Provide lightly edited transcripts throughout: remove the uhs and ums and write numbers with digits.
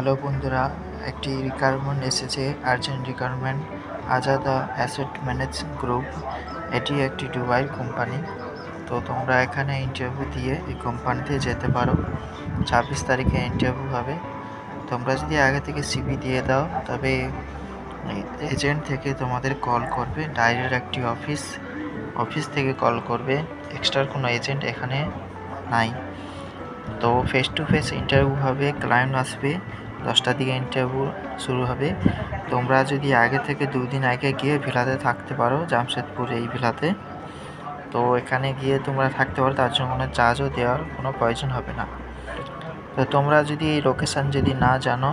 Hello বন্ধুরা, একটি requirement এসেছে, urgent requirement. Azada asset manage group, এটি একটি দুবাইয়ের কোম্পানি। তো তোমরা এখানে ইন্টারভিউ দিয়ে এই কোম্পানিতে যেতে পারো। 26 তারিখে ইন্টারভিউ হবে। তোমরা যদি আগে থেকে সিভি দিয়ে দাও তবে এজেন্ট থেকে তোমাদের কল করবে, ডাইরেক্ট একটি অফিস থেকে কল করবে। এক্সট্রা কোনো এজেন্ট এখানে নাই। তো ফেস টু ফেস ইন্টারভিউ হবে, ক্লায়েন্ট আসবে, 10টার দিকে ইন্টারভিউ শুরু হবে। তোমরা যদি আগে থেকে 2 দিন আগে গিয়ে ভিলাতে থাকতে পারো, জামশেদপুর এই ভিলাতে, তো এখানে গিয়ে তোমরা থাকতে পারো, তার জন্য কোনো চার্জও দেওয়ার কোনো প্রয়োজন হবে না। তো তোমরা যদি এই লোকেশান যদি না জানো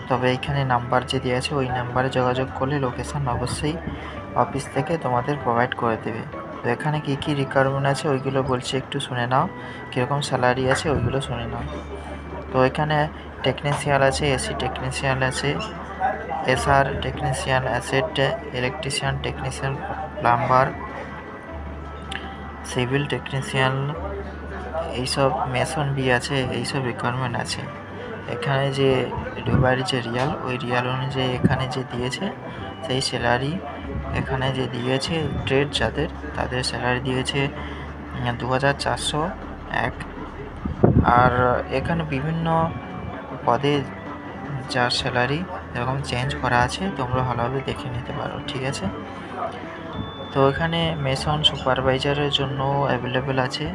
তবে এইখানে নাম্বার যে দেওয়া আছে ওই নাম্বারে যোগাযোগ করলে লোকেশান অবশ্যই অফিস থেকে তোমাদের প্রোভাইড করে দেবে। তো এখানে কী কী রিকোয়ারমেন্ট আছে ওইগুলো বলছি, একটু শুনে নাও। কীরকম স্যালারি আছে ওইগুলো শুনে নাও। তো এখানে টেকনিশিয়ান আছে, এসি টেকনিশিয়ান আছে, SR technician, asset electrician, technician, plumber, civil technician, এইসব মেশন বি আছে, এইসব রিকোয়ারমেন্ট আছে। এখানে যে দুবাইয়ের যে রিয়াল, ওই রিয়াল অনুযায়ী এখানে যে দিয়েছে সেই স্যালারি এখানে যে দিয়েছে, ট্রেড যাদের তাদের স্যালারি দিয়েছে 2401। আর এখানে বিভিন্ন পদে যার স্যালারি এরকম চেঞ্জ করা আছে, তোমরা ভালোভাবে দেখে নিতে পারো, ঠিক আছে। তো এখানে মেশন সুপারভাইজারের জন্য অ্যাভেলেবেল আছে।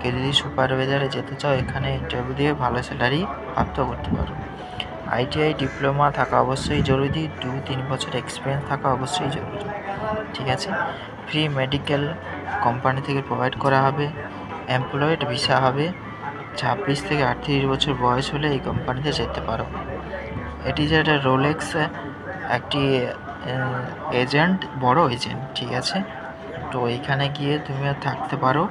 কেউ যদি সুপারভাইজারে যেতে চাও এখানে ইন্টারভিউ দিয়ে ভালো স্যালারি প্রাপ্ত করতে পারো। আইটিআই ডিপ্লোমা থাকা অবশ্যই জরুরি, 2-3 বছর এক্সপিরিয়েন্স থাকা অবশ্যই জরুরি, ঠিক আছে। ফ্রি মেডিকেল কোম্পানি থেকে প্রোভাইড করা হবে। এমপ্লয়েড ভিসা হবে। 26 থেকে 38 বছর বয়স হলে এই কোম্পানিতে যেতে পারো। এটি যেটা রোলেক্স একটি এজেন্ট, বড় এজেন্ট, ঠিক আছে। তো এইখানে গিয়ে তুমি থাকতে পারো,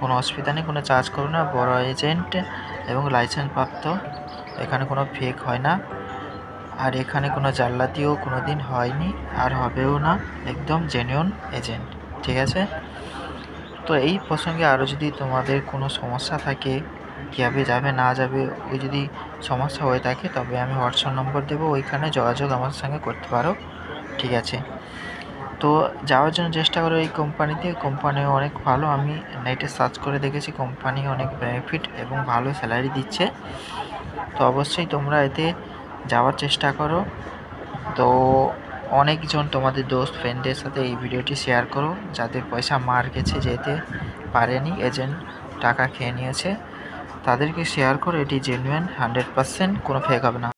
কোনো অসুবিধা নেই, কোনো চার্জ করো না। বড় এজেন্ট এবং লাইসেন্স প্রাপ্ত, এখানে কোনো ফেক হয় না। আর এখানে কোনো জাল্লাতিও কোনো দিন হয়নি আর হবেও না, একদম জেনুইন এজেন্ট, ঠিক আছে। তো এই প্রসঙ্গে আরও যদি তোমাদের কোনো সমস্যা থাকে, কীভাবে যাবে না যাবে, ওই যদি সমস্যা হয়ে থাকে তবে আমি হোয়াটসঅ্যাপ নম্বর দেবো, ওইখানে যোগাযোগ আমার সঙ্গে করতে পারো, ঠিক আছে। তো যাওয়ার জন্য চেষ্টা করো এই কোম্পানিতে। কোম্পানি অনেক ভালো, আমি নেটে সার্চ করে দেখেছি, কোম্পানি অনেক বেনিফিট এবং ভালো স্যালারি দিচ্ছে। তো অবশ্যই তোমরা এতে যাওয়ার চেষ্টা করো। তো অনেকজন তোমাদের দোস্ত ফ্রেন্ডদের সাথে এই ভিডিওটি শেয়ার করো, যাদের পয়সা মার গেছে, যেতে পারেনি, এজেন্ট টাকা খেয়ে নিয়েছে, তাদেরকে শেয়ার করো। এটি জেনুইন, 100%, কোনো ফেক হবে না।